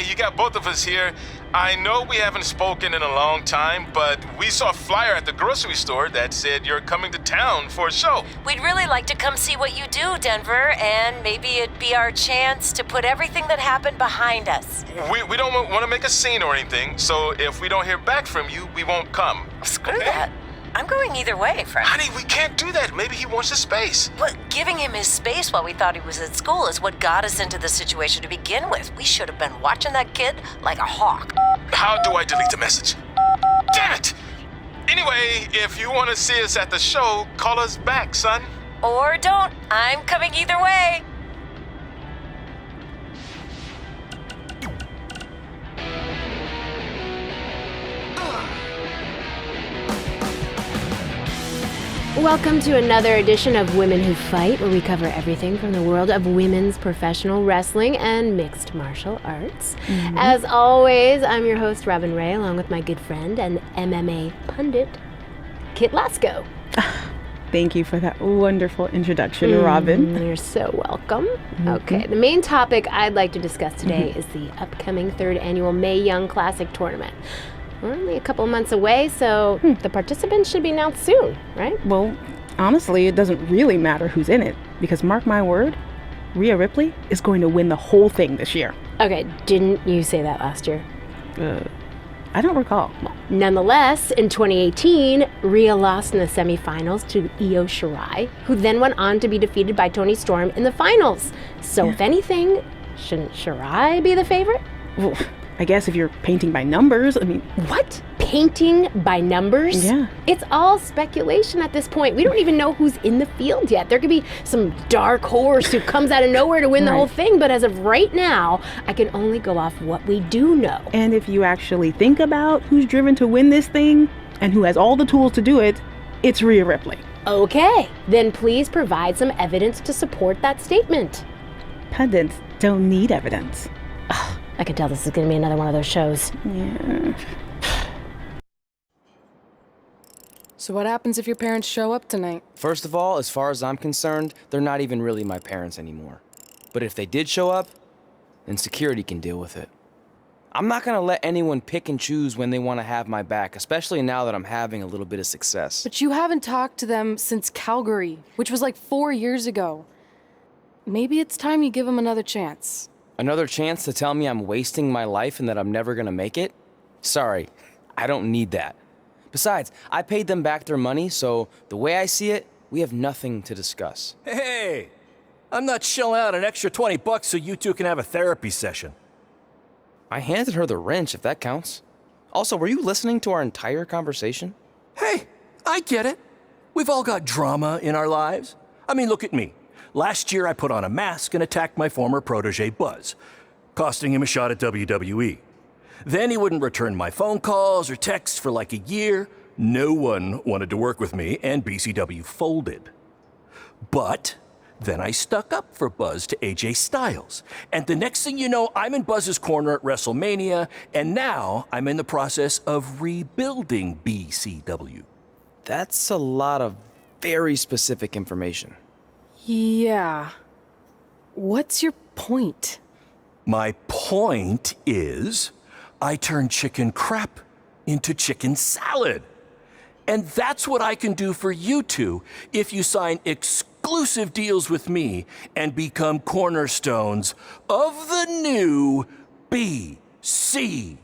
Hey, you got both of us here. I know we haven't spoken in a long time, but we saw a flyer at the grocery store that said you're coming to town for a show. We'd really like to come see what you do, Denver, and maybe it'd be our chance to put everything that happened behind us. We don't want to make a scene or anything, so if we don't hear back from you, we won't come. Screw that. I'm going either way, friend. Honey, we can't do that. Maybe he wants the space. But giving him his space while we thought he was at school is what got us into the situation to begin with. We should have been watching that kid like a hawk. How do I delete the message? Damn it! Anyway, if you want to see us at the show, call us back, son. Or don't. I'm coming either way. Welcome to another edition of Women Who Fight, where we cover everything from the world of women's professional wrestling and mixed martial arts. As always, I'm your host, Robin Ray, along with my good friend and MMA pundit, Kit Lasko. Thank you for that wonderful introduction, Robin. You're so welcome. Okay, the main topic I'd like to discuss today is the upcoming 3rd annual Mae Young Classic tournament. We're only a couple months away, so the participants should be announced soon, right? Well, honestly, it doesn't really matter who's in it, because mark my word, Rhea Ripley is going to win the whole thing this year. Okay, didn't you say that last year? I don't recall. Well, nonetheless, in 2018, Rhea lost in the semifinals to Io Shirai, who then went on to be defeated by Toni Storm in the finals. So if anything, shouldn't Shirai be the favorite? Well, I guess if you're painting by numbers, I mean... What? Painting by numbers? Yeah. It's all speculation at this point. We don't even know who's in the field yet. There could be some dark horse who comes out of nowhere to win the whole thing, but as of right now, I can only go off what we do know. And if you actually think about who's driven to win this thing, and who has all the tools to do it, it's Rhea Ripley. Okay, then please provide some evidence to support that statement. Pundits don't need evidence. I can tell this is going to be another one of those shows. Yeah. So what happens if your parents show up tonight? First of all, as far as I'm concerned, they're not even really my parents anymore. But if they did show up, then security can deal with it. I'm not gonna let anyone pick and choose when they want to have my back, especially now that I'm having a little bit of success. But you haven't talked to them since Calgary, which was like 4 years ago. Maybe it's time you give them another chance. Another chance to tell me I'm wasting my life and that I'm never gonna make it? Sorry, I don't need that. Besides, I paid them back their money, so the way I see it, we have nothing to discuss. Hey, I'm not shelling out an extra $20 so you two can have a therapy session. I handed her the wrench, if that counts. Also, were you listening to our entire conversation? Hey, I get it. We've all got drama in our lives. I mean, look at me. Last year, I put on a mask and attacked my former protege, Buzz, costing him a shot at WWE. Then he wouldn't return my phone calls or texts for like a year. No one wanted to work with me, and BCW folded. But then I stuck up for Buzz to AJ Styles. And the next thing you know, I'm in Buzz's corner at WrestleMania, and now I'm in the process of rebuilding BCW. That's a lot of very specific information. Yeah. What's your point? My point is, I turned chicken crap into chicken salad. And that's what I can do for you two if you sign exclusive deals with me and become cornerstones of the new BCW.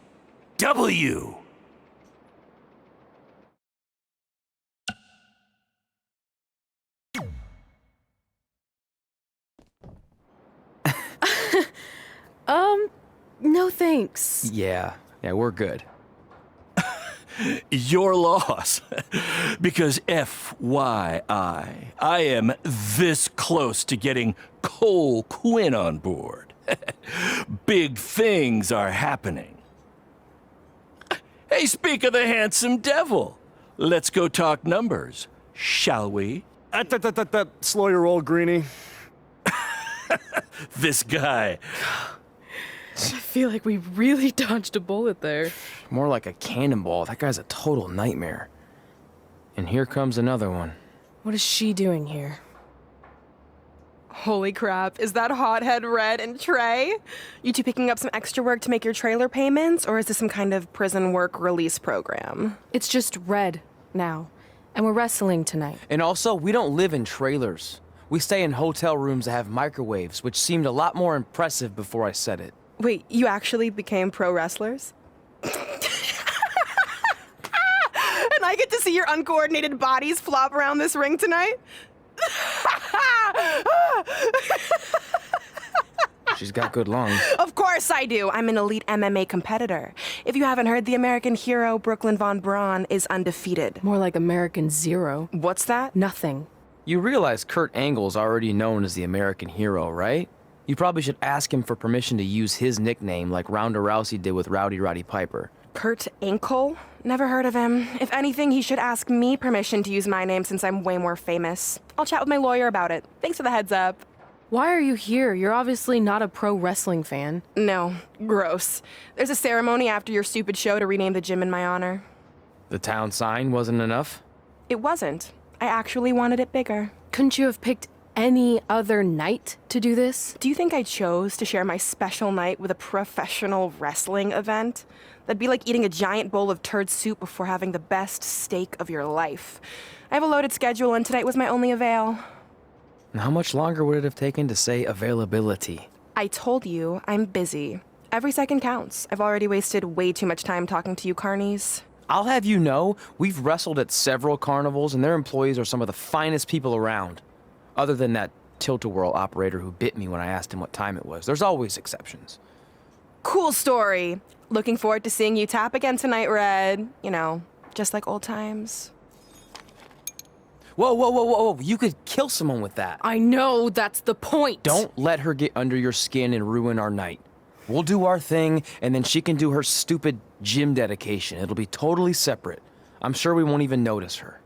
No thanks. Yeah, we're good. Your loss. Because FYI, I am this close to getting Cole Quinn on board. Big things are happening. Hey, speak of the handsome devil. Let's go talk numbers, shall we? Slow your roll, Greenie. This guy. I feel like we really dodged a bullet there. More like a cannonball. That guy's a total nightmare. And here comes another one. What is she doing here? Holy crap, is that hothead Red and Trey? You two picking up some extra work to make your trailer payments, or is this some kind of prison work release program? It's just Red now. And we're wrestling tonight. And also, we don't live in trailers. We stay in hotel rooms that have microwaves, which seemed a lot more impressive before I said it. Wait, you actually became pro wrestlers? And I get to see your uncoordinated bodies flop around this ring tonight? She's got good lungs. Of course I do. I'm an elite MMA competitor. If you haven't heard, the American hero Brooklyn Von Braun is undefeated. More like American Zero. What's that? Nothing. You realize Kurt Angle's already known as the American hero, right? You probably should ask him for permission to use his nickname like Ronda Rousey did with Rowdy Roddy Piper. Kurt Ankle? Never heard of him. If anything, he should ask me permission to use my name since I'm way more famous. I'll chat with my lawyer about it. Thanks for the heads up. Why are you here? You're obviously not a pro wrestling fan. No, gross. There's a ceremony after your stupid show to rename the gym in my honor. The town sign wasn't enough? It wasn't. I actually wanted it bigger. Couldn't you have picked any other night to do this? Do you think I chose to share my special night with a professional wrestling event? That'd be like eating a giant bowl of turd soup before having the best steak of your life. I have a loaded schedule, and tonight was my only avail. And how much longer would it have taken to say availability? I told you, I'm busy. Every second counts. I've already wasted way too much time talking to you carnies. I'll have you know, we've wrestled at several carnivals, and their employees are some of the finest people around. Other than that tilt-a-whirl operator who bit me when I asked him what time it was. There's always exceptions. Cool story. Looking forward to seeing you tap again tonight, Red. You know, just like old times. Whoa, whoa, whoa, whoa, whoa. You could kill someone with that. I know, that's the point. Don't let her get under your skin and ruin our night. We'll do our thing, and then she can do her stupid gym dedication. It'll be totally separate. I'm sure we won't even notice her.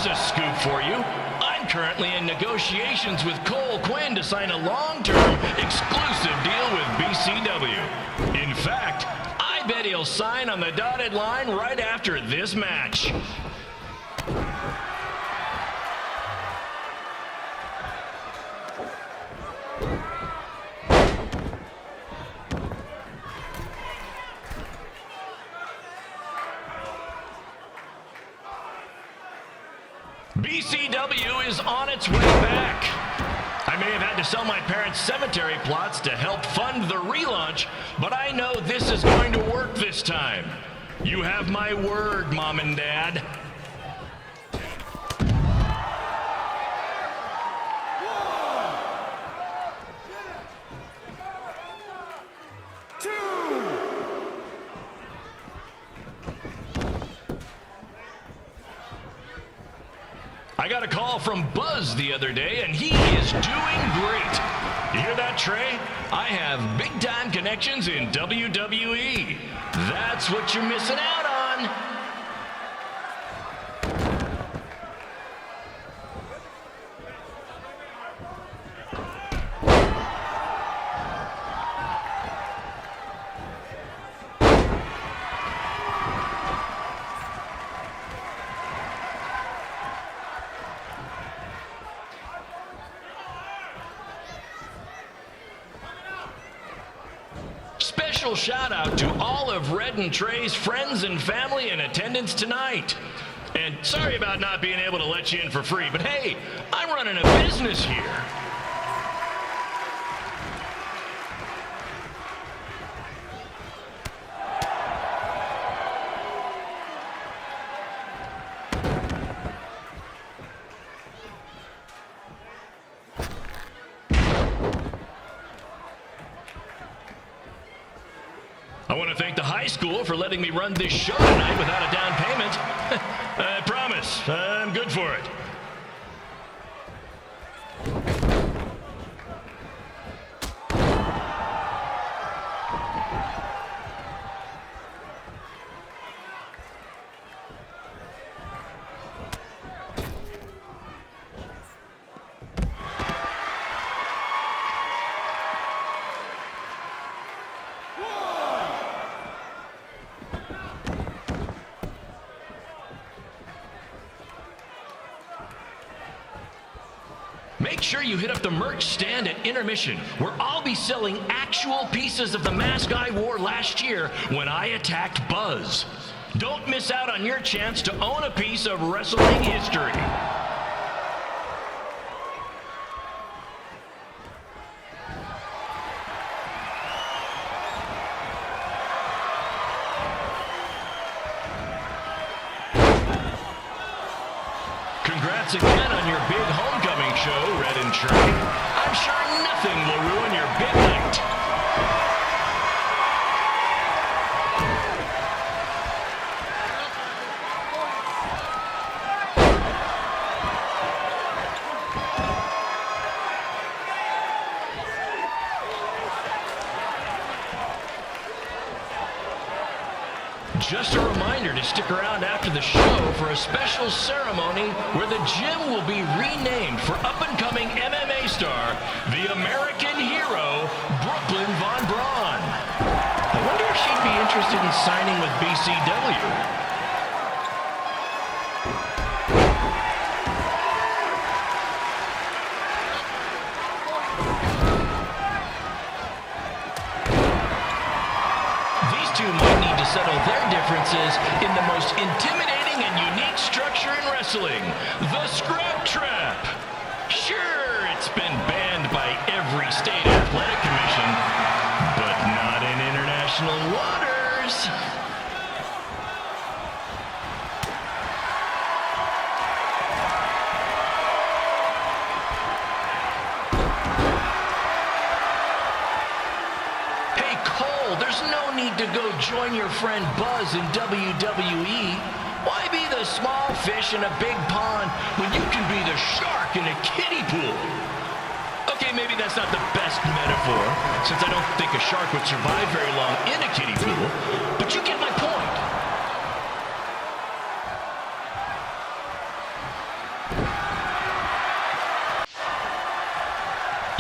here's a scoop for you. I'm currently in negotiations with Cole Quinn to sign a long-term, exclusive deal with BCW. In fact, I bet he'll sign on the dotted line right after this match. BCW is on its way back. I may have had to sell my parents' cemetery plots to help fund the relaunch, but I know this is going to work this time. You have my word, Mom and Dad. I got a call from Buzz the other day, and he is doing great. You hear that, Trey? I have big-time connections in WWE. That's what you're missing out on. Special shout out to all of Red and Trey's friends and family in attendance tonight. And sorry about not being able to let you in for free, but hey, I'm running a business here. I want to thank the high school for letting me run this show tonight without a down payment. I promise, I'm good for it. Make sure you hit up the merch stand at intermission, where I'll be selling actual pieces of the mask I wore last year when I attacked Buzz. Don't miss out on your chance to own a piece of wrestling history. Congrats again on your big homecoming show, Red and Trey. I'm sure nothing will ruin your big night. Just a reminder to stick around after the show for a special ceremony where the gym will be renamed for up-and-coming MMA star, the American hero, Brooklyn Von Braun. I wonder if she'd be interested in signing with BCW. Might need to settle their differences in the most intimidating and unique structure in wrestling, the Scrap Trap. Sure, it's been banned by every state athletic commission, but not in international waters. There's no need to go join your friend Buzz in WWE. Why be the small fish in a big pond when you can be the shark in a kiddie pool? Okay, maybe that's not the best metaphor, since I don't think a shark would survive very long in a kiddie pool, but you get my point. You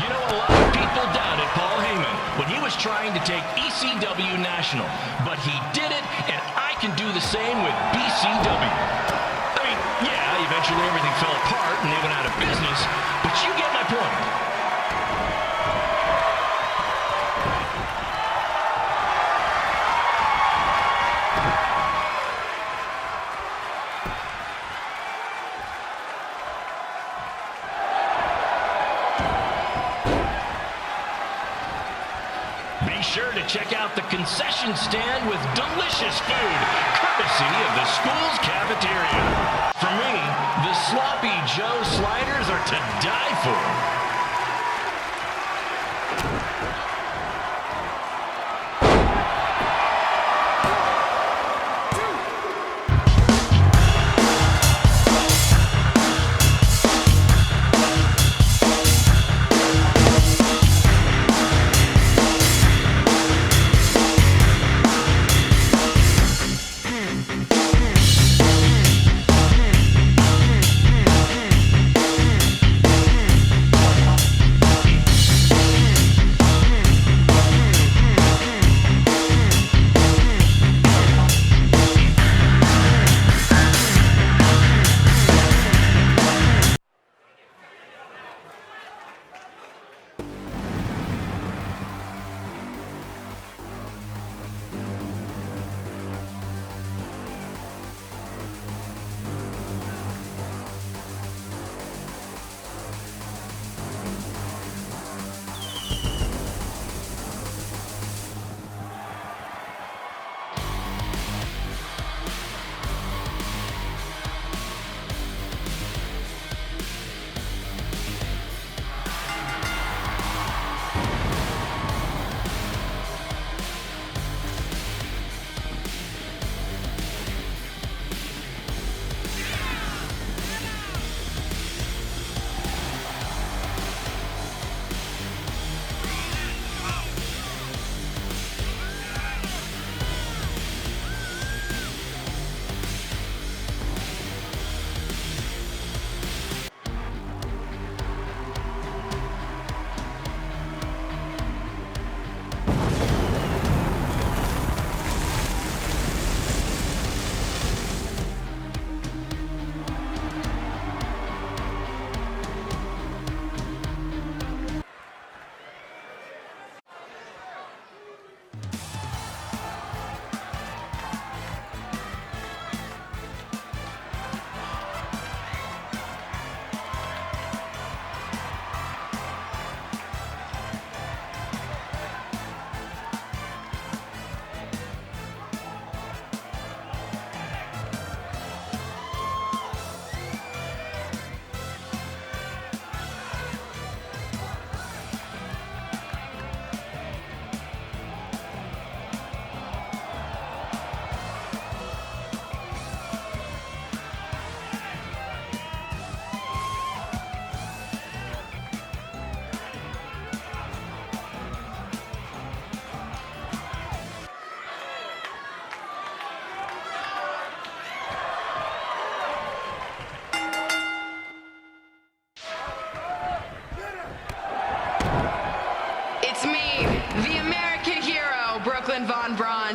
know, a lot of people doubted Paul Heyman when he was trying to take ECW National, but he did it, and I can do the same with BCW. I mean, yeah, eventually everything fell apart and they went out of business, but you get my point. Be sure to check out the concession stand with delicious food, courtesy of the school's cafeteria. For me, the Sloppy Joe sliders are to die for.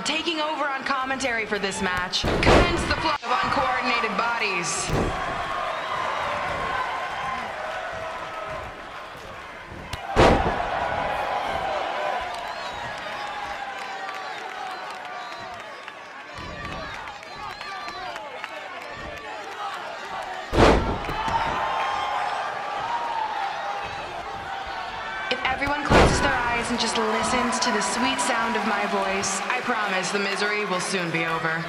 Taking over on commentary for this match. Commence the flow of uncoordinated bodies. If everyone closes their eyes and just listens to the sweet sound of my voice, I promise the misery will soon be over.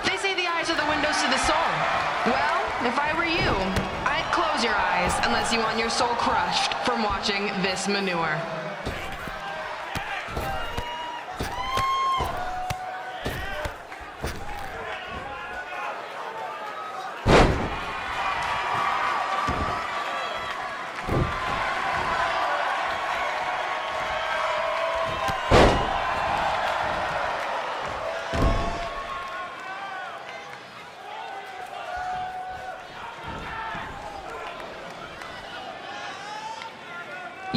They say the eyes are the windows to the soul. Well, if I were you, I'd close your eyes unless you want your soul crushed from watching this manure.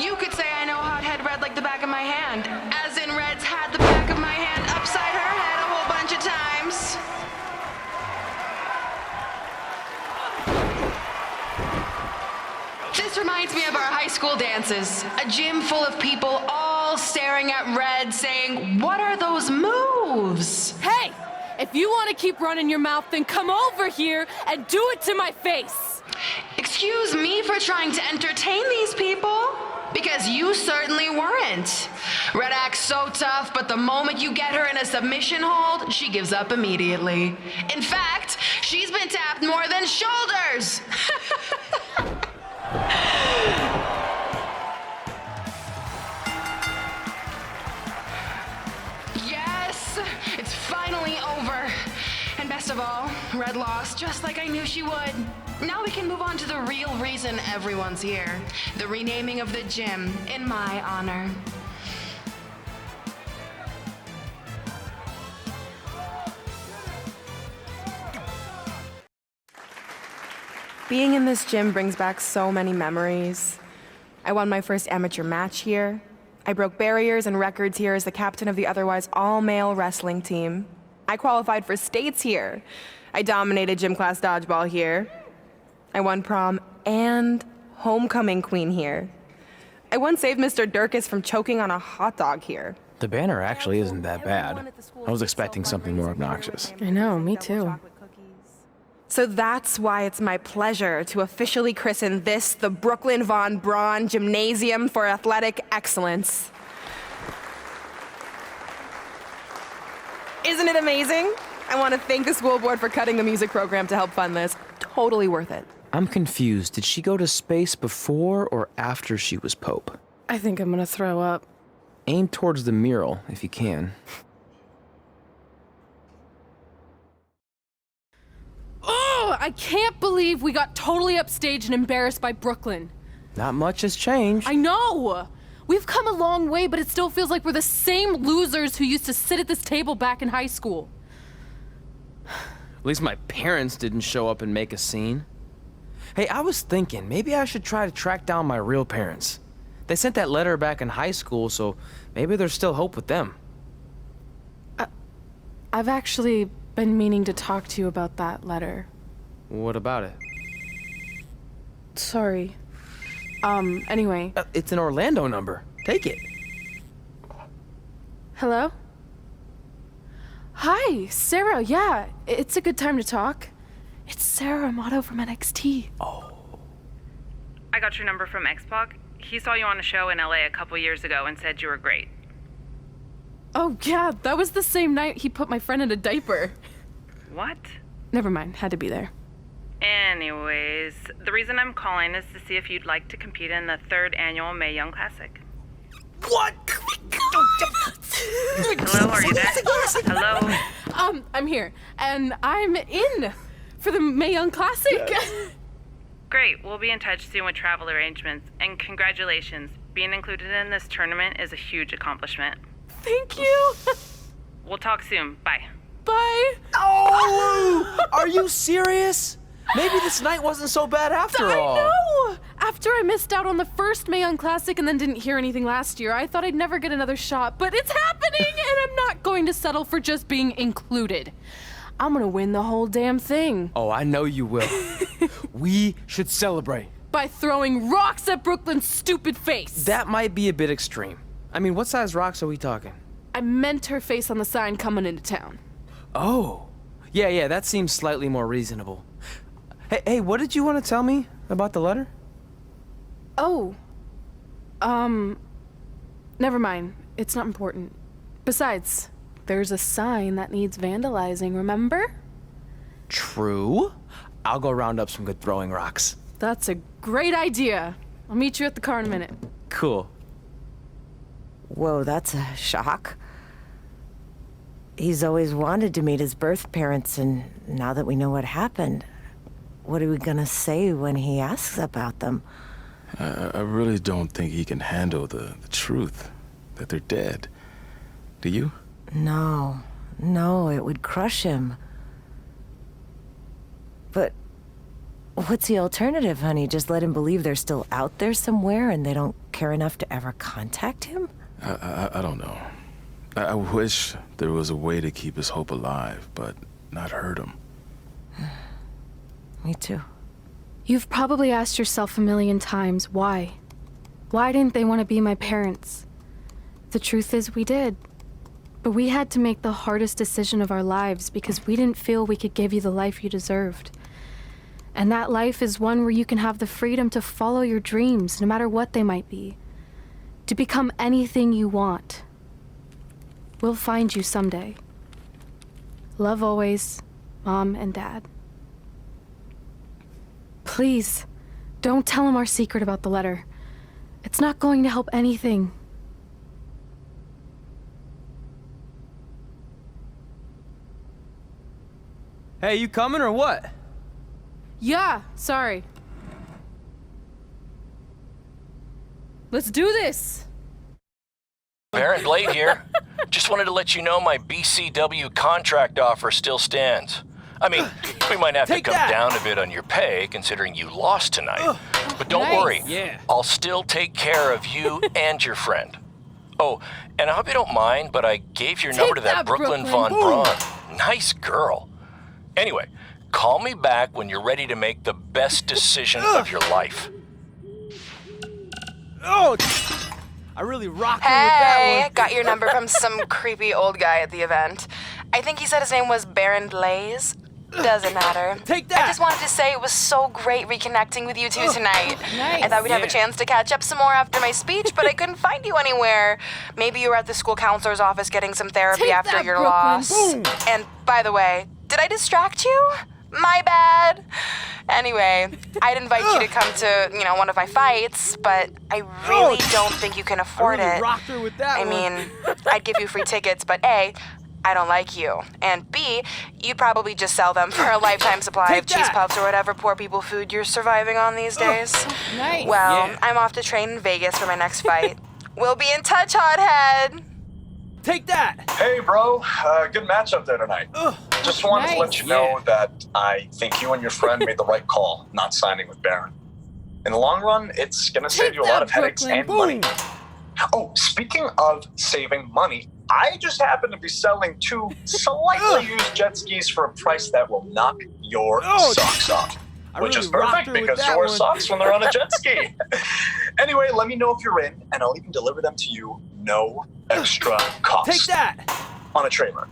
You could say I know hothead Red like the back of my hand, as in Red's had the back of my hand upside her head a whole bunch of times. This reminds me of our high school dances. A gym full of people all staring at Red saying, "What are those moves?" Hey! If you want to keep running your mouth, then come over here and do it to my face! Excuse me for trying to entertain these people? Because you certainly weren't. Red acts so tough, but the moment you get her in a submission hold, she gives up immediately. In fact, she's been tapped more than shoulders. Yes, it's finally over. And best of all, Red lost just like I knew she would. Now we can move on to the real reason everyone's here. The renaming of the gym in my honor. Being in this gym brings back so many memories. I won my first amateur match here. I broke barriers and records here as the captain of the otherwise all-male wrestling team. I qualified for states here. I dominated gym class dodgeball here. I won prom and homecoming queen here. I once saved Mr. Durkis from choking on a hot dog here. The banner actually isn't that bad. I was expecting something more obnoxious. I know, me too. So that's why it's my pleasure to officially christen this the Brooklyn Von Braun Gymnasium for Athletic Excellence. Isn't it amazing? I want to thank the school board for cutting the music program to help fund this. Totally worth it. I'm confused. Did she go to space before or after she was Pope? I think I'm gonna throw up. Aim towards the mural, if you can. Oh, I can't believe we got totally upstaged and embarrassed by Brooklyn. Not much has changed. I know! We've come a long way, but it still feels like we're the same losers who used to sit at this table back in high school. At least my parents didn't show up and make a scene. Hey, I was thinking, maybe I should try to track down my real parents. They sent that letter back in high school, so maybe there's still hope with them. I've actually been meaning to talk to you about that letter. What about it? Sorry. Anyway. It's an Orlando number. Take it. Hello? Hi, Sarah, yeah. It's a good time to talk. It's Sarah Amato from NXT. Oh. I got your number from X-Pac. He saw you on a show in LA a couple years ago and said you were great. Oh, yeah, that was the same night he put my friend in a diaper. What? Never mind, had to be there. Anyways, the reason I'm calling is to see if you'd like to compete in the 3rd annual Mae Young Classic. What? Hello, are you there? Hello? I'm here, and I'm in for the Mae Young Classic. Great, we'll be in touch soon with travel arrangements, and congratulations. Being included in this tournament is a huge accomplishment. Thank you. We'll talk soon. Bye. Bye. Oh! Are you serious? Maybe this night wasn't so bad after all. I know! After I missed out on the first Mae Young Classic and then didn't hear anything last year, I thought I'd never get another shot, but it's happening, and I'm not going to settle for just being included. I'm gonna win the whole damn thing. Oh, I know you will. We should celebrate. By throwing rocks at Brooklyn's stupid face. That might be a bit extreme. I mean, what size rocks are we talking? I meant her face on the sign coming into town. Oh. Yeah, that seems slightly more reasonable. Hey, what did you want to tell me about the letter? Oh. Never mind. It's not important. Besides, there's a sign that needs vandalizing, remember? True. I'll go round up some good throwing rocks. That's a great idea. I'll meet you at the car in a minute. Cool. Whoa, that's a shock. He's always wanted to meet his birth parents, and now that we know what happened, what are we gonna say when he asks about them? I really don't think he can handle the truth, that they're dead. Do you? No, it would crush him. But what's the alternative, honey? Just let him believe they're still out there somewhere and they don't care enough to ever contact him? I don't know. I wish there was a way to keep his hope alive, but not hurt him. Me too. You've probably asked yourself a million times, why? Why didn't they want to be my parents? The truth is, we did. But we had to make the hardest decision of our lives because we didn't feel we could give you the life you deserved. And that life is one where you can have the freedom to follow your dreams, no matter what they might be. To become anything you want. We'll find you someday. Love always, Mom and Dad. Please, don't tell him our secret about the letter. It's not going to help anything. Hey, you coming or what? Yeah, sorry. Let's do this! Baron Blade here. Just wanted to let you know my BCW contract offer still stands. I mean, we might have to come down a bit on your pay, considering you lost tonight. But don't worry, I'll still take care of you and your friend. Oh, and I hope you don't mind, but I gave your number to that Brooklyn Von Braun. Nice girl. Anyway, call me back when you're ready to make the best decision of your life. Oh, I really rocked her with that Hey, one. got your number from some creepy old guy at the event. I think he said his name was Baron Blaze. Doesn't matter. Take that! I just wanted to say it was so great reconnecting with you two tonight. Nice. I thought we'd have a chance to catch up some more after my speech, but I couldn't find you anywhere. Maybe you were at the school counselor's office getting some therapy Take after that, your Brooklyn. loss. Boom. And by the way, did I distract you? My bad. Anyway, I'd invite you to come to, one of my fights, but I really don't think you can afford I really it. rocked her with that I one. mean, I'd give you free tickets, but A, I don't like you. And B, you'd probably just sell them for a lifetime supply Take of cheese that. puffs or whatever poor people food you're surviving on these days. Nice. Well, I'm off to train in Vegas for my next fight. We'll be in touch, hothead. Take that! Hey, bro. Good match up there tonight. Just wanted to let you know that I think you and your friend made the right call not signing with Baron. In the long run, it's going to save you a lot of headaches and money. Oh, speaking of saving money, I just happen to be selling 2 slightly used jet skis for a price that will knock your socks off. Which is perfect because you wear socks when they're on a jet ski. Anyway, let me know if you're in, and I'll even deliver them to you, no extra cost. Take that! On a trailer.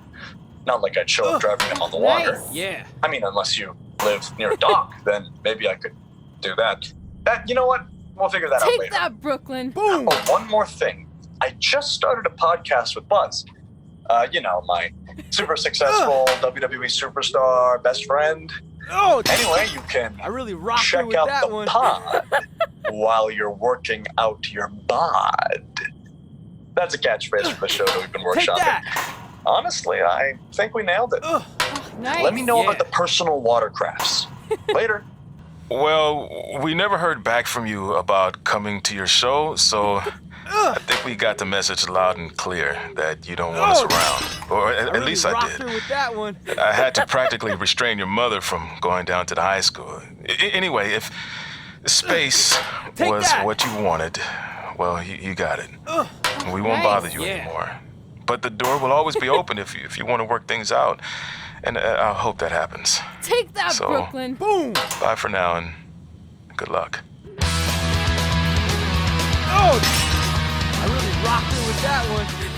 Not like I'd show up driving them on the water. Yeah. I mean, unless you live near a dock, then maybe I could do that. You know what? We'll figure that out Take later. that, Brooklyn. Boom! Oh, one more thing. I just started a podcast with Buzz. My super successful WWE superstar best friend. Oh, Anyway, you can I really rocked her check with out that the one. pod while you're working out your bod. That's a catchphrase for the show that we've been Take workshopping. that! Honestly, I think we nailed it. Nice. Let me know about the personal watercrafts. Later. Well, we never heard back from you about coming to your show, so I think we got the message loud and clear that you don't want us around. Or at least I rocked did. her with that one. I had to practically restrain your mother from going down to the high school. Anyway, if space Take was that. what you wanted, well, you got it. We won't bother you anymore. But the door will always be open if you want to work things out. And I hope that happens. Take that, So- Brooklyn. Boom! Bye for now and good luck. I really rocked her with that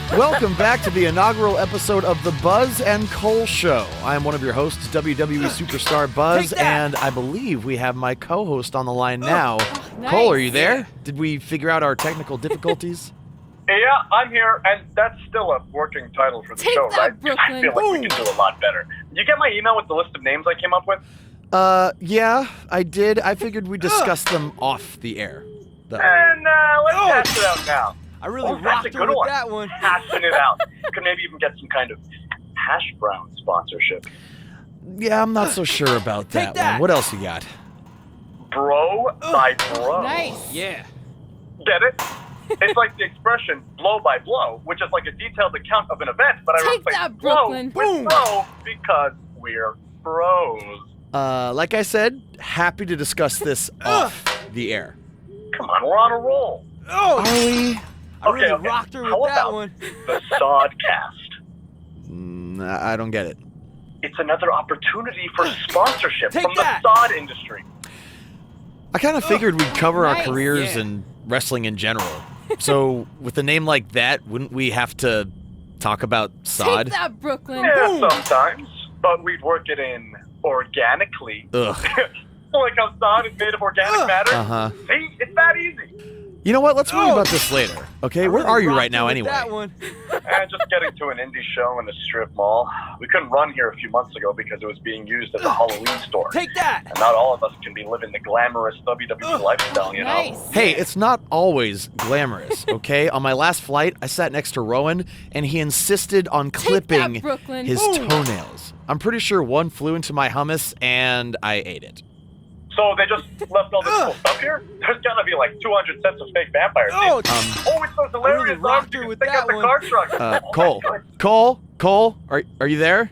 one. Welcome back to the inaugural episode of the Buzz and Cole Show. I am one of your hosts, WWE superstar Buzz, Take that. and I believe we have my co-host on the line now. Nice. Cole, are you there? Did we figure out our technical difficulties? Yeah, I'm here, and that's still a working title for the Take show, that, right? Brooklyn. I feel like we can do a lot better. Did you get my email with the list of names I came up with? Yeah, I did. I figured we'd discuss them off the air. though. And let's hash it out now. I really That's rocked a her good with one. that one. Hashing it out. Could maybe even get some kind of hash brown sponsorship. Yeah, I'm not so sure about Take that, that. one. What else you got? Bro by bro. Nice. Yeah. Get it? It's like the expression blow by blow, which is like a detailed account of an event, but I Take replace that, blow Brooklyn. with Boom. bro because we're bros. Like I said, happy to discuss this off the air. Come on, we're on a roll. Arlie, I really Okay. rocked her How with that about one. the Sodcast? I don't get it. It's another opportunity for sponsorship Take from that! the sod industry. I kind of figured we'd cover our Nice. careers Yeah. and wrestling in general. So, with a name like that, wouldn't we have to talk about sod? Take that, Brooklyn. Yeah, sometimes. But we'd work it in organically. Ugh. Like how sod is made of organic matter. Uh-huh. See? It's that easy. You know what? Let's worry about this later. Okay, where are you Rocked right her now with anyway? That one. And just getting to an indie show in a strip mall. We couldn't run here a few months ago because it was being used as a Halloween store. Take that! And not all of us can be living the glamorous WWE lifestyle, you know? Nice. Hey, it's not always glamorous, okay? On my last flight, I sat next to Rowan, and he insisted on clipping Brooklyn. his Boom. toenails. I'm pretty sure one flew into my hummus, and I ate it. So they just left all this cool stuff here? There's gotta be like 200 sets of fake vampires. Oh, it's those hilarious rocked arms her you with can stick that up the one. car truck. Cole, are you there?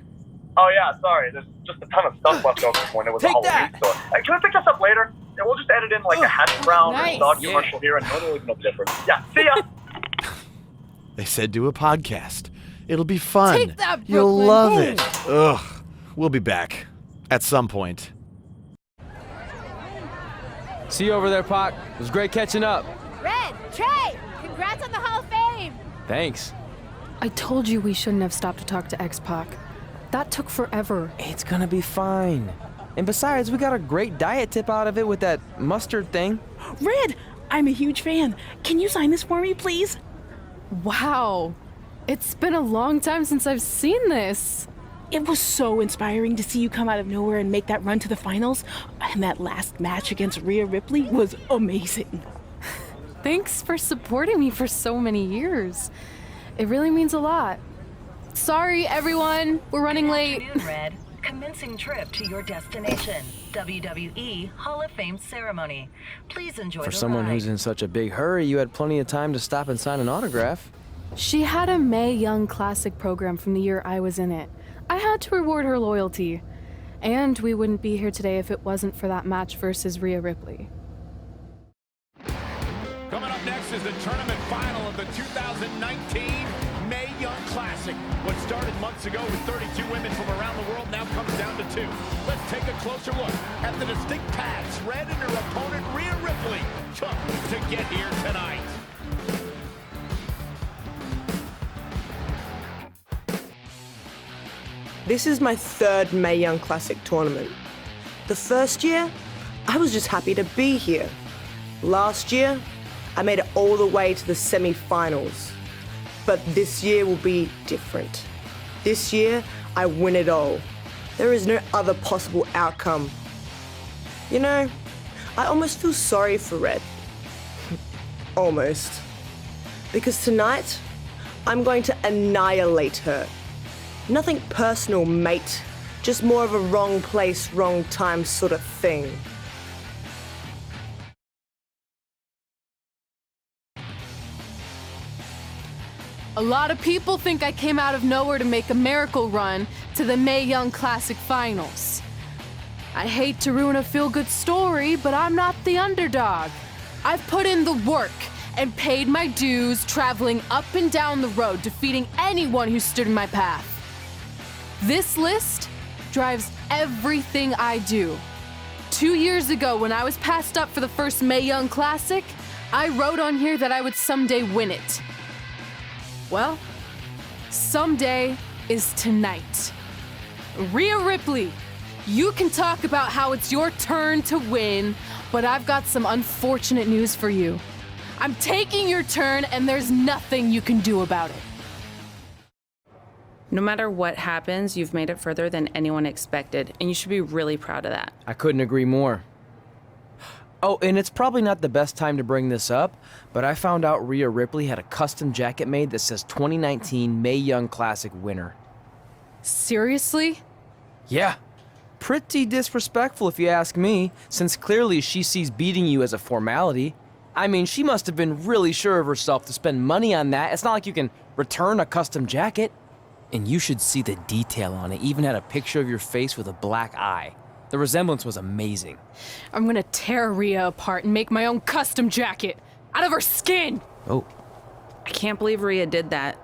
Oh yeah, sorry. There's just a ton of stuff left over from when it was Take a Halloween that. store. Hey, can we pick this up later? And we'll just edit in like a hash brown Nice. or dog Yeah. commercial here, and no one will even know the difference. Yeah, see ya. They said do a podcast. It'll be fun. Take that, You'll Brooklyn. love Boom. it. Ugh. We'll be back. At some point. See you over there, Pac. It was great catching up. Red, Trey, congrats on the Hall of Fame. Thanks. I told you we shouldn't have stopped to talk to X-Pac. That took forever. It's gonna be fine. And besides, we got a great diet tip out of it with that mustard thing. Red, I'm a huge fan. Can you sign this for me, please? Wow. It's been a long time since I've seen this. It was so inspiring to see you come out of nowhere and make that run to the finals. And that last match against Rhea Ripley was amazing. Thanks for supporting me for so many years. It really means a lot. Sorry, everyone. We're running late. Afternoon, Red. Commencing trip to your destination. WWE Hall of Fame ceremony. Please enjoy For the someone ride. who's in such a big hurry, you had plenty of time to stop and sign an autograph. She had a Mae Young Classic program from the year I was in it. I had to reward her loyalty. And we wouldn't be here today if it wasn't for that match versus Rhea Ripley. Coming up next is the tournament final of the 2019 Mae Young Classic. What started months ago with 32 women from around the world now comes down to 2. Let's take a closer look at the distinct paths Red and her opponent Rhea Ripley took to get here tonight. This is my third Mae Young Classic tournament. The first year, I was just happy to be here. Last year, I made it all the way to the semi-finals. But this year will be different. This year, I win it all. There is no other possible outcome. You know, I almost feel sorry for Red. Almost. Because tonight, I'm going to annihilate her. Nothing personal, mate. Just more of a wrong place, wrong time sort of thing. A lot of people think I came out of nowhere to make a miracle run to the Mae Young Classic finals. I hate to ruin a feel-good story, but I'm not the underdog. I've put in the work and paid my dues traveling up and down the road, defeating anyone who stood in my path. This list drives everything I do. 2 years ago, when I was passed up for the first Mae Young Classic, I wrote on here that I would someday win it. Well, someday is tonight. Rhea Ripley, you can talk about how it's your turn to win, but I've got some unfortunate news for you. I'm taking your turn, and there's nothing you can do about it. No matter what happens, you've made it further than anyone expected, and you should be really proud of that. I couldn't agree more. Oh, and it's probably not the best time to bring this up, but I found out Rhea Ripley had a custom jacket made that says 2019 Mae Young Classic winner. Seriously? Yeah. Pretty disrespectful if you ask me, since clearly she sees beating you as a formality. I mean, she must have been really sure of herself to spend money on that. It's not like you can return a custom jacket. And you should see the detail on it. Even had a picture of your face with a black eye. The resemblance was amazing. I'm gonna tear Rhea apart and make my own custom jacket. out of her skin. Oh. I can't believe Rhea did that.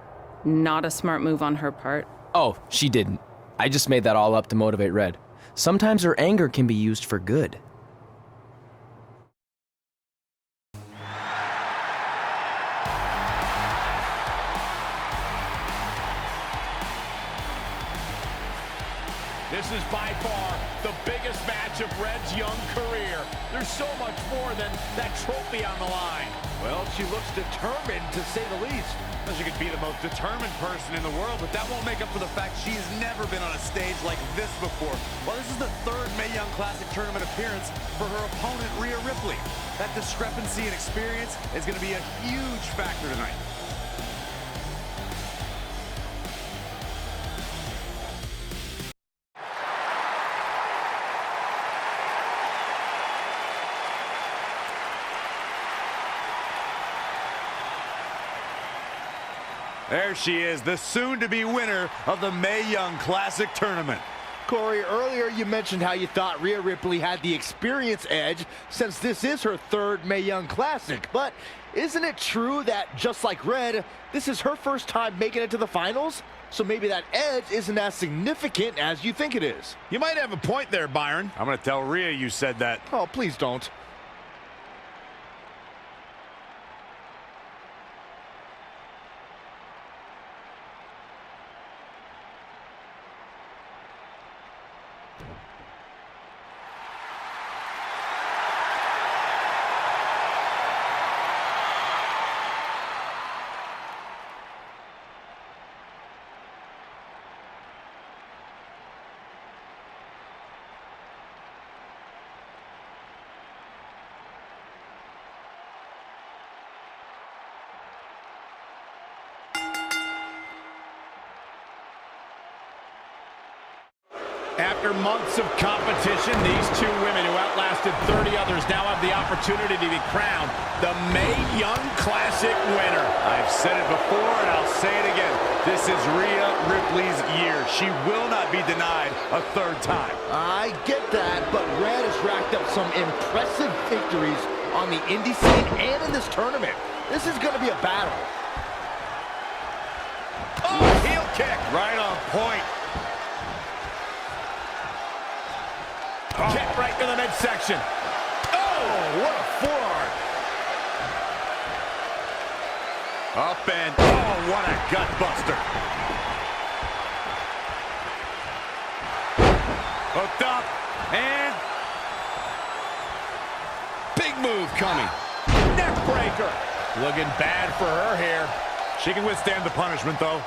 Not a smart move on her part. Oh, she didn't. I just made that all up to motivate Red. Sometimes her anger can be used for good. This is by far the biggest match of Red's young career. There's so much more than that trophy on the line. Well, she looks determined, to say the least. She could be the most determined person in the world, but that won't make up for the fact she has never been on a stage like this before. Well, this is the third Mae Young Classic tournament appearance for her opponent, Rhea Ripley. That discrepancy in experience is going to be a huge factor tonight. There she is, the soon-to-be winner of the Mae Young Classic Tournament. Corey, earlier you mentioned how you thought Rhea Ripley had the experience edge since this is her third Mae Young Classic. But isn't it true that, just like Red, this is her first time making it to the finals? So maybe that edge isn't as significant as you think it is. You might have a point there, Byron. I'm going to tell Rhea you said that. Oh, please don't. After months of competition, these two women who outlasted 30 others now have the opportunity to be crowned the Mae Young Classic winner. I've said it before and I'll say it again. This is Rhea Ripley's year. She will not be denied a third time. I get that, but Red has racked up some impressive victories on the indie scene and in this tournament. This is going to be a battle. Oh, heel kick. Right on point. Oh. Kick right to the midsection. Oh, what a forearm. Up and, oh, what a gut buster. Hooked up, and big move coming. Neck breaker. Looking bad for her here. She can withstand the punishment, though.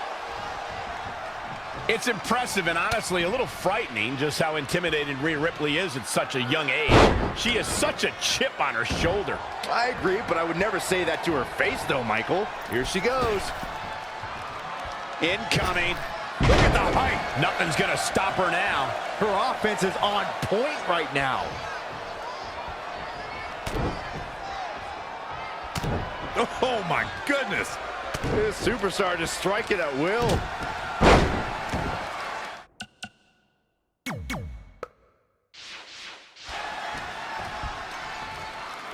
It's impressive and honestly a little frightening just how intimidated Rhea Ripley is at such a young age. She has such a chip on her shoulder. I agree, but I would never say that to her face, though, Michael. Here she goes. Incoming. Look at the height. Nothing's going to stop her now. Her offense is on point right now. Oh, my goodness. This superstar just striking at will.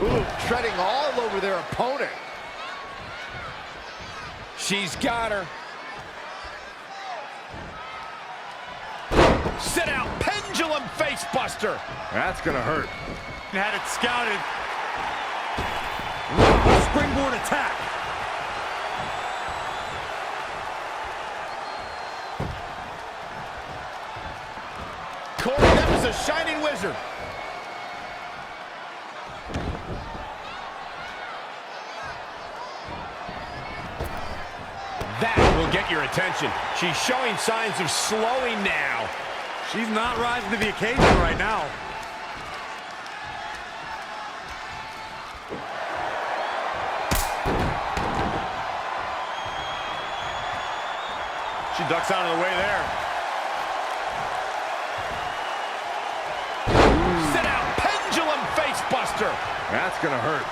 Ooh, treading all over their opponent. She's got her. Sit out, pendulum face buster. That's gonna hurt. Had it scouted. Springboard attack. Corey, that was a shining wizard. That will get your attention. She's showing signs of slowing now. She's not rising to the occasion right now. She ducks out of the way there. Sit out, pendulum face buster. That's gonna hurt.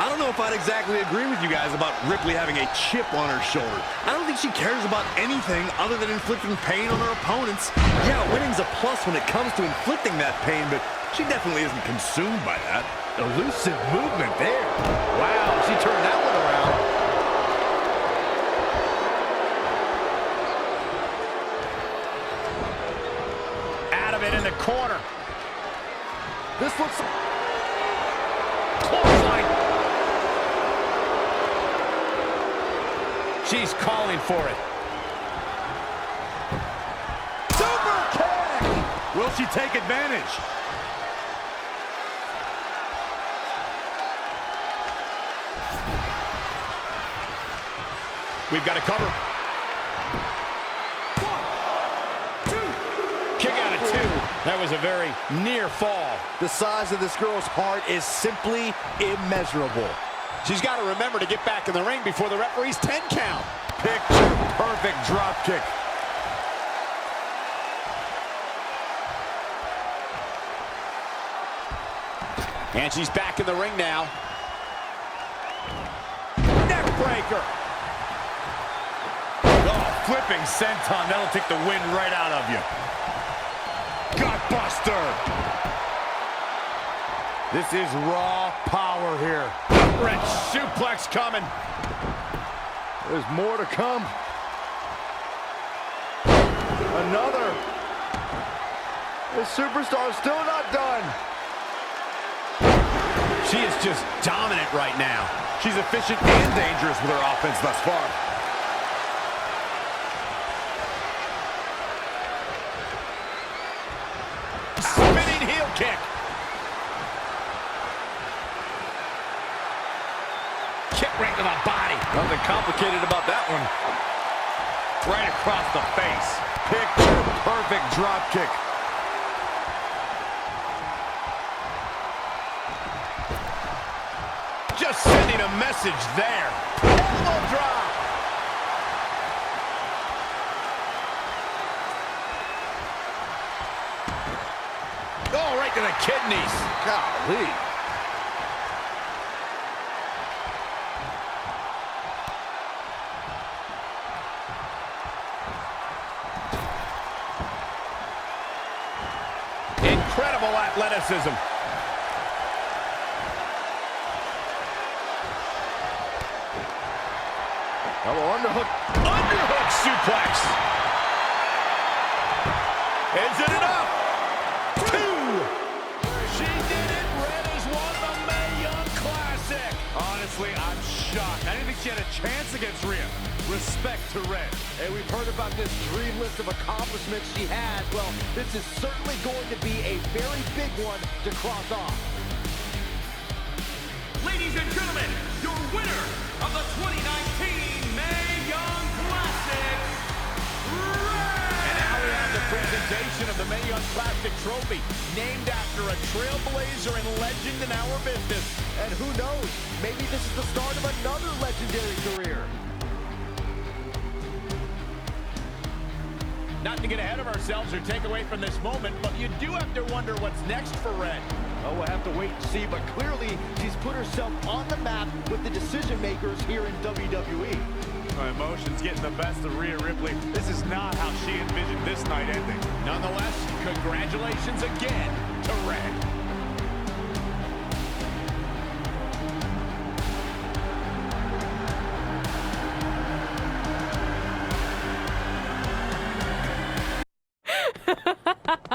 I don't know if I'd exactly agree with you guys about Ripley having a chip on her shoulder. I don't think she cares about anything other than inflicting pain on her opponents. Yeah, winning's a plus when it comes to inflicting that pain, but she definitely isn't consumed by that. Elusive movement there. Wow, she turned that one around. Out of it in the corner. This looks... Clothesline. She's calling for it. Super kick! Will she take advantage? We've got to cover. 1, 2. Kick out of 2. That was a very near fall. The size of this girl's heart is simply immeasurable. She's got to remember to get back in the ring before the referee's 10 count. Picture perfect drop kick. And she's back in the ring now. Neck breaker. Oh, flipping senton. That'll take the wind right out of you. Gutbuster. This is raw power here. Red suplex coming. There's more to come. Another. The superstar's still not done. She is just dominant right now. She's efficient and dangerous with her offense thus far. Spinning heel kick. Kick right to the body. Nothing complicated about that one. Right across the face. Picture perfect drop kick. Just sending a message there. Elbow drop. Oh, right to the kidneys. Golly. Incredible athleticism. Double underhook. Underhook suplex. Is it enough? 2. She did it. Red has won the Mae Young Classic. Honestly, I'm shocked. I didn't think she had a chance against Rhea. Respect to Red. Hey, we've heard about this dream list of accomplishments she has. Well, this is certainly going to be a very big one to cross off. Ladies and gentlemen, your winner of the 2019 Mae Young Classic, Red! And now we have the presentation of the Mae Young Classic trophy, named after a trailblazer and legend in our business. And who knows, maybe this is the start of another legendary career. Not to get ahead of ourselves or take away from this moment, but you do have to wonder what's next for Red. Oh, we'll have to wait and see, but clearly she's put herself on the map with the decision makers here in WWE. My emotions getting the best of Rhea Ripley. This is not how she envisioned this night ending. Nonetheless, congratulations again to Red.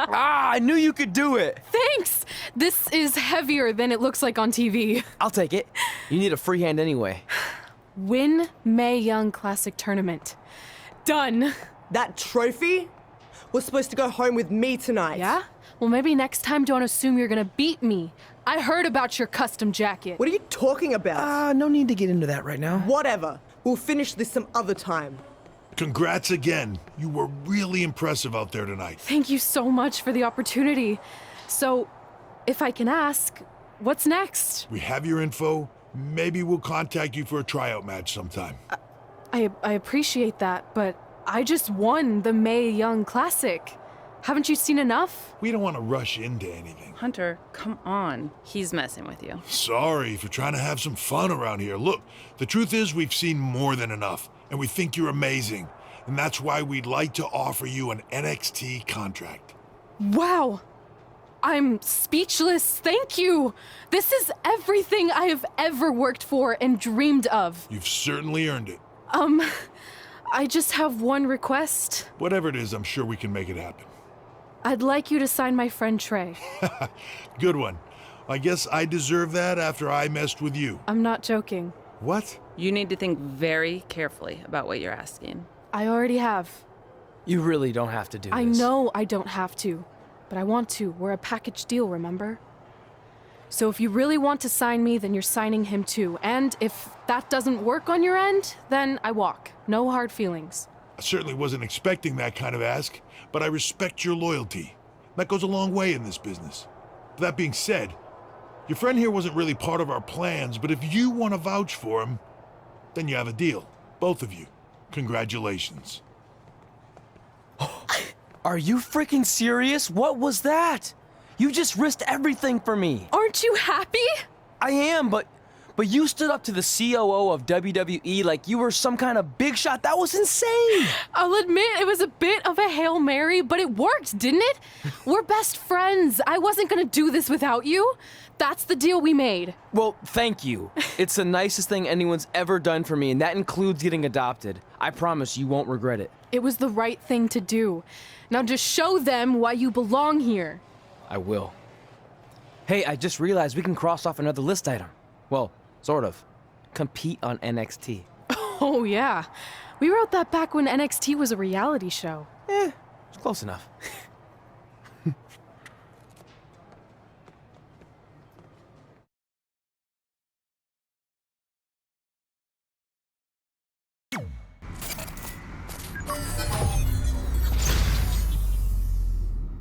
I knew you could do it. Thanks! This is heavier than it looks like on TV. I'll take it. You need a free hand anyway. Win Mae Young Classic Tournament. Done. That trophy was supposed to go home with me tonight. Yeah? Well, maybe next time don't assume you're gonna beat me. I heard about your custom jacket. What are you talking about? No need to get into that right now. Whatever. We'll finish this some other time. Congrats again. You were really impressive out there tonight. Thank you so much for the opportunity. So, if I can ask, what's next? We have your info. Maybe we'll contact you for a tryout match sometime. I appreciate that, but I just won the Mae Young Classic. Haven't you seen enough? We don't want to rush into anything. Hunter, come on. He's messing with you. Sorry for trying to have some fun around here. Look, the truth is we've seen more than enough, and we think you're amazing. And that's why we'd like to offer you an NXT contract. Wow! I'm speechless. Thank you. This is everything I have ever worked for and dreamed of. You've certainly earned it. I just have one request. Whatever it is, I'm sure we can make it happen. I'd like you to sign my friend Trey. Good one. I guess I deserve that after I messed with you. I'm not joking. What? You need to think very carefully about what you're asking. I already have. You really don't have to do this. I know I don't have to, but I want to. We're a package deal, remember? So if you really want to sign me, then you're signing him too. And if that doesn't work on your end, then I walk. No hard feelings. I certainly wasn't expecting that kind of ask, but I respect your loyalty. That goes a long way in this business. That being said, your friend here wasn't really part of our plans, but if you want to vouch for him, then you have a deal. Both of you. Congratulations. Are you freaking serious? What was that? You just risked everything for me. Aren't you happy? I am, but you stood up to the COO of WWE like you were some kind of big shot. That was insane. I'll admit it was a bit of a Hail Mary, but it worked, didn't it? We're best friends. I wasn't gonna do this without you. That's the deal we made. Well, thank you. It's the nicest thing anyone's ever done for me, and that includes getting adopted. I promise you won't regret it. It was the right thing to do. Now just show them why you belong here. I will. Hey, I just realized we can cross off another list item. Well, sort of. Compete on NXT. Oh, yeah. We wrote that back when NXT was a reality show. It's close enough.